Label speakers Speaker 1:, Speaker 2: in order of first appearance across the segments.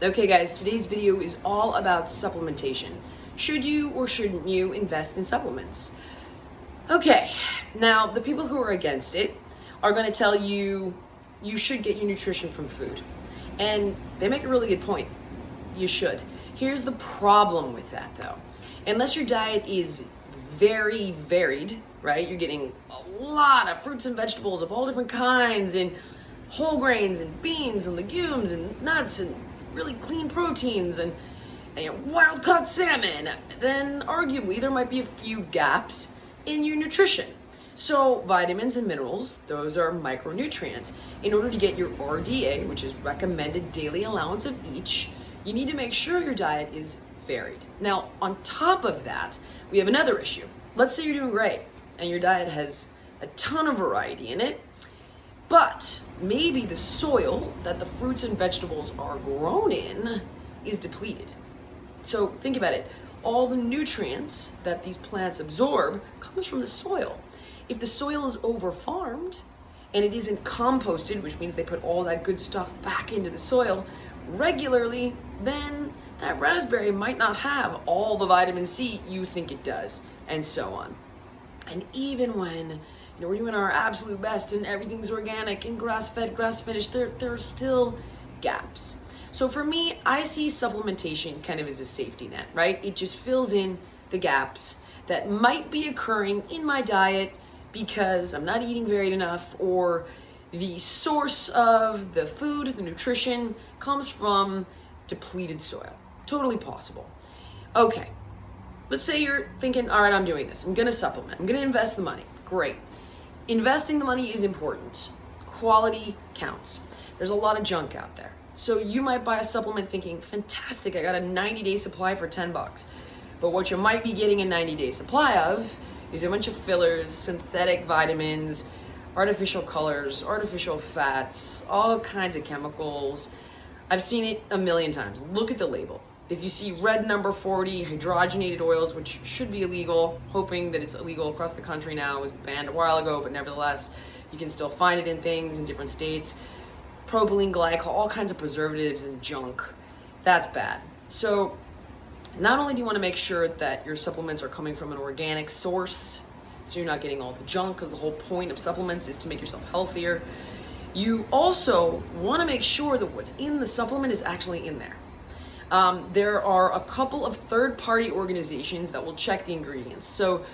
Speaker 1: Okay guys, today's video is all about supplementation. Should you or shouldn't you invest in supplements? Okay, now the people who are against it are going to tell you you should get your nutrition from food. And they make a really good point. You should. Here's the problem with that though. Unless your diet is very varied, right? You're getting a lot of fruits and vegetables of all different kinds and whole grains and beans and legumes and nuts and really clean proteins and wild caught salmon, then arguably there might be a few gaps in your nutrition. So vitamins and minerals, those are micronutrients. In order to get your RDA, which is recommended daily allowance of each, you need to make sure your diet is varied. Now, on top of that, we have another issue. Let's say you're doing great and your diet has a ton of variety in it, but maybe the soil that the fruits and vegetables are grown in is depleted. So think about it. All the nutrients that these plants absorb comes from the soil. If the soil is over-farmed and it isn't composted, which means they put all that good stuff back into the soil regularly, then that raspberry might not have all the vitamin C you think it does, and so on. And even when we're doing our absolute best and everything's organic and grass-fed, grass-finished, there are still gaps. So for me, I see supplementation kind of as a safety net, right? It just fills in the gaps that might be occurring in my diet because I'm not eating varied enough, or the source of the food, the nutrition, comes from depleted soil. Totally possible. Okay, let's say you're thinking, all right, I'm doing this. I'm gonna supplement. I'm gonna invest the money. Great. Investing the money is important. Quality counts. There's a lot of junk out there. So you might buy a supplement thinking, fantastic, I got a 90-day supply for $10. But what you might be getting a 90-day supply of is a bunch of fillers, synthetic vitamins, artificial colors, artificial fats, all kinds of chemicals. I've seen it a million times. Look at the label. If you see red number 40, hydrogenated oils, which should be illegal, hoping that it's illegal across the country now, it was banned a while ago, but nevertheless, you can still find it in things in different states. Propylene glycol, all kinds of preservatives and junk. That's bad. So not only do you want to make sure that your supplements are coming from an organic source, so you're not getting all the junk, because the whole point of supplements is to make yourself healthier, you also want to make sure that what's in the supplement is actually in there. There are a couple of third-party organizations that will check the ingredients. So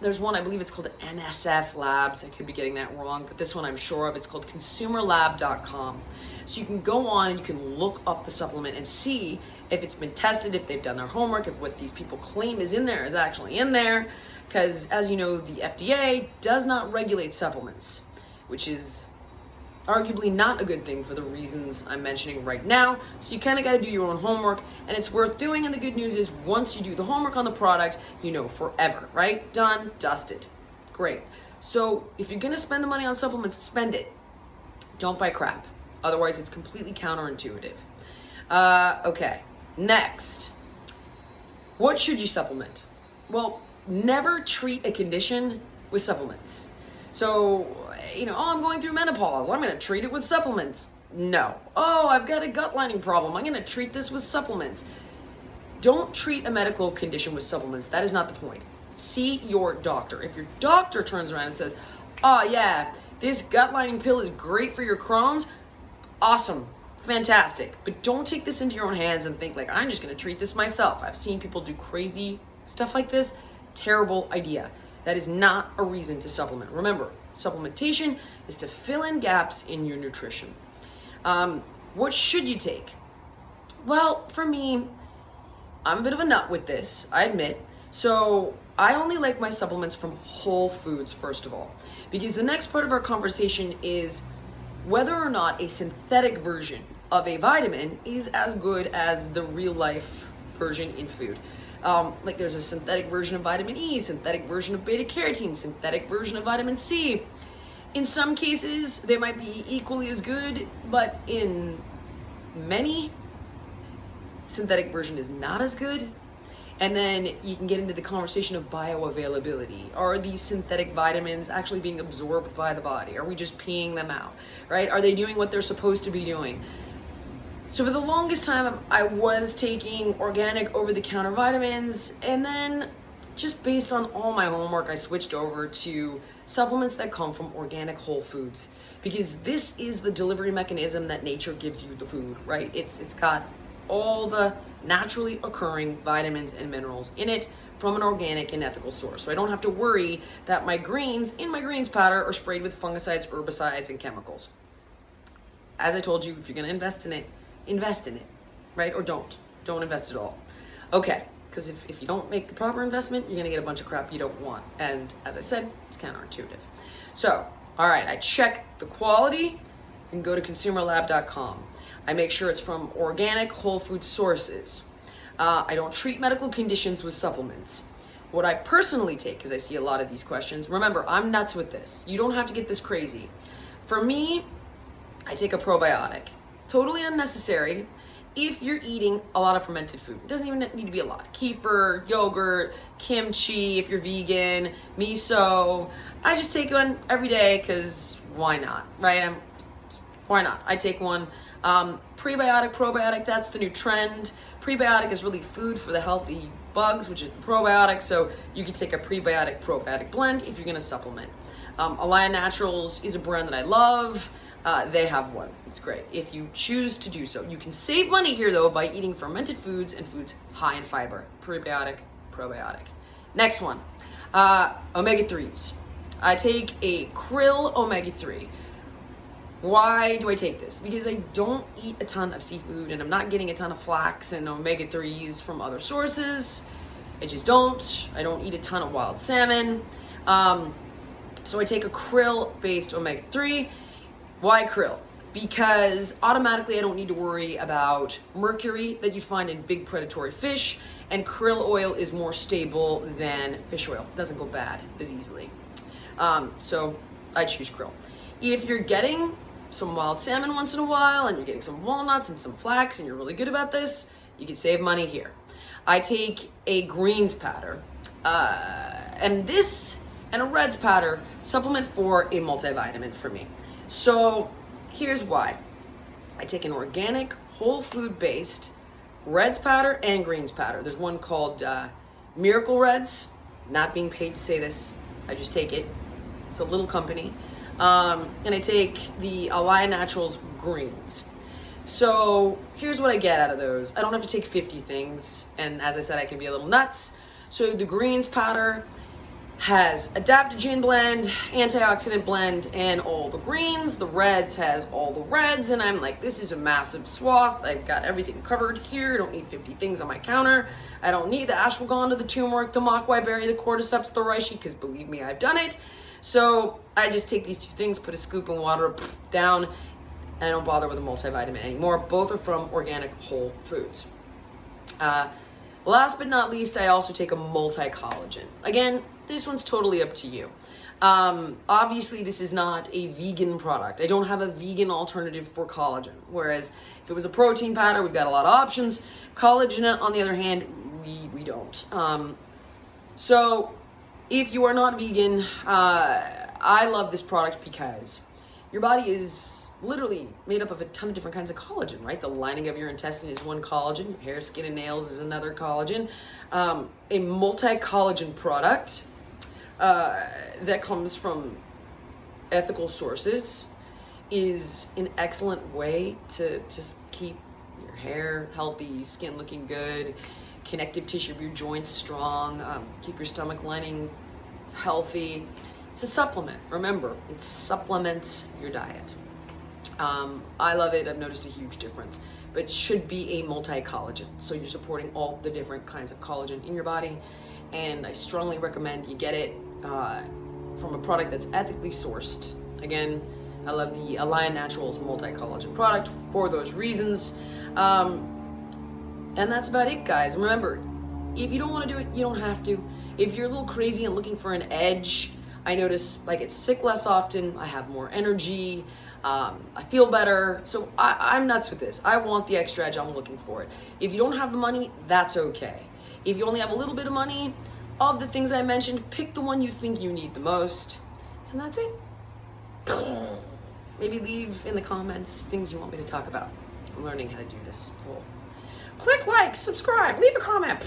Speaker 1: there's one, I believe it's called NSF Labs. I could be getting that wrong, but this one I'm sure of. It's called consumerlab.com. So you can go on and you can look up the supplement and see if it's been tested, if they've done their homework, if what these people claim is in there is actually in there. Because as you know, the FDA does not regulate supplements, which is arguably not a good thing for the reasons I'm mentioning right now. So you kind of got to do your own homework, and it's worth doing. And the good news is once you do the homework on the product, you know forever, right? Done, dusted. Great. So if you're going to spend the money on supplements, spend it. Don't buy crap. Otherwise, it's completely counterintuitive. Okay, next. What should you supplement? Well, never treat a condition with supplements. So, I'm going through menopause, I'm going to treat it with supplements. No. Oh, I've got a gut lining problem, I'm going to treat this with supplements. Don't treat a medical condition with supplements. That is not the point. See your doctor. If your doctor turns around and says, oh yeah, this gut lining pill is great for your Crohn's, awesome, fantastic. But don't take this into your own hands and think like, I'm just going to treat this myself. I've seen people do crazy stuff like this. Terrible idea. That is not a reason to supplement. Remember, supplementation is to fill in gaps in your nutrition. What should you take? Well, for me, I'm a bit of a nut with this, I admit. So I only like my supplements from whole foods, first of all, because the next part of our conversation is whether or not a synthetic version of a vitamin is as good as the real life version in food. Like there's a synthetic version of vitamin E, synthetic version of beta carotene, synthetic version of vitamin C. In some cases, they might be equally as good, but in many, synthetic version is not as good. And then you can get into the conversation of bioavailability. Are these synthetic vitamins actually being absorbed by the body? Are we just peeing them out, right? Are they doing what they're supposed to be doing? So for the longest time, I was taking organic over-the-counter vitamins, and then just based on all my homework, I switched over to supplements that come from organic whole foods, because this is the delivery mechanism that nature gives you the food, right? It's got all the naturally occurring vitamins and minerals in it from an organic and ethical source. So I don't have to worry that my greens in my greens powder are sprayed with fungicides, herbicides, and chemicals. As I told you, if you're gonna invest in it, right? Or don't invest at all. Okay, because if you don't make the proper investment, you're gonna get a bunch of crap you don't want. And as I said, it's counterintuitive. So, all right, I check the quality. You can go to consumerlab.com. I make sure it's from organic whole food sources. I don't treat medical conditions with supplements. What I personally take, because I see a lot of these questions, remember, I'm nuts with this. You don't have to get this crazy. For me, I take a probiotic. Totally unnecessary if you're eating a lot of fermented food. It doesn't even need to be a lot. Kefir, yogurt, kimchi, if you're vegan, miso. I just take one every day because why not, right? Why not? I take one. Prebiotic, probiotic, that's the new trend. Prebiotic is really food for the healthy bugs, which is the probiotic. So you can take a prebiotic, probiotic blend if you're gonna supplement. Alliance Naturals is a brand that I love. They have one. It's great if you choose to do so. You can save money here though by eating fermented foods and foods high in fiber. Prebiotic, probiotic. Next one, omega-3s. I take a krill omega-3. Why do I take this? Because I don't eat a ton of seafood and I'm not getting a ton of flax and omega-3s from other sources. I just don't. I don't eat a ton of wild salmon. So I take a krill-based omega-3. Why krill? Because automatically I don't need to worry about mercury that you find in big predatory fish, and krill oil is more stable than fish oil. It doesn't go bad as easily. So I choose krill. If you're getting some wild salmon once in a while and you're getting some walnuts and some flax and you're really good about this, you can save money here. I take a greens powder, and this and a reds powder supplement for a multivitamin for me. So here's why. I take an organic, whole food based reds powder and greens powder. There's one called Miracle Reds. Not being paid to say this, I just take it. It's a little company. And I take the Alliance Naturals greens. So here's what I get out of those. I don't have to take 50 things. And as I said, I can be a little nuts. So the greens powder has adaptogen blend, antioxidant blend, and all the greens. The reds has all the reds, and I'm like, this is a massive swath. I've got everything covered here. I don't need 50 things on my counter. I don't need the ashwagandha, the turmeric, the makwai berry, the cordyceps, the reishi, because believe me, I've done it. So I just take these two things, put a scoop in water, down, and I don't bother with a multivitamin anymore. Both are from organic whole foods. Last but not least, I also take a multi-collagen. Again, this one's totally up to you. Obviously, this is not a vegan product. I don't have a vegan alternative for collagen. Whereas if it was a protein powder, we've got a lot of options. Collagen, on the other hand, we don't. So if you are not vegan, I love this product because your body is literally made up of a ton of different kinds of collagen, right? The lining of your intestine is one collagen, your hair, skin, and nails is another collagen. A multi-collagen product that comes from ethical sources is an excellent way to just keep your hair healthy, skin looking good, connective tissue of your joints strong, keep your stomach lining healthy. It's a supplement. Remember, it supplements your diet. I love it. I've noticed a huge difference, but it should be a multi-collagen. So you're supporting all the different kinds of collagen in your body. And I strongly recommend you get it from a product that's ethically sourced. Again, I love the Alliance Naturals multi-collagen product for those reasons. And that's about it, guys. And remember, if you don't want to do it, you don't have to. If you're a little crazy and looking for an edge, I notice I get sick less often. I have more energy. I feel better. So I'm nuts with this. I want the extra edge. I'm looking for it. If you don't have the money, that's okay. If you only have a little bit of money, of the things I mentioned, pick the one you think you need the most. And that's it. Maybe leave in the comments things you want me to talk about. I'm learning how to do this. Cool. Click like, subscribe, leave a comment.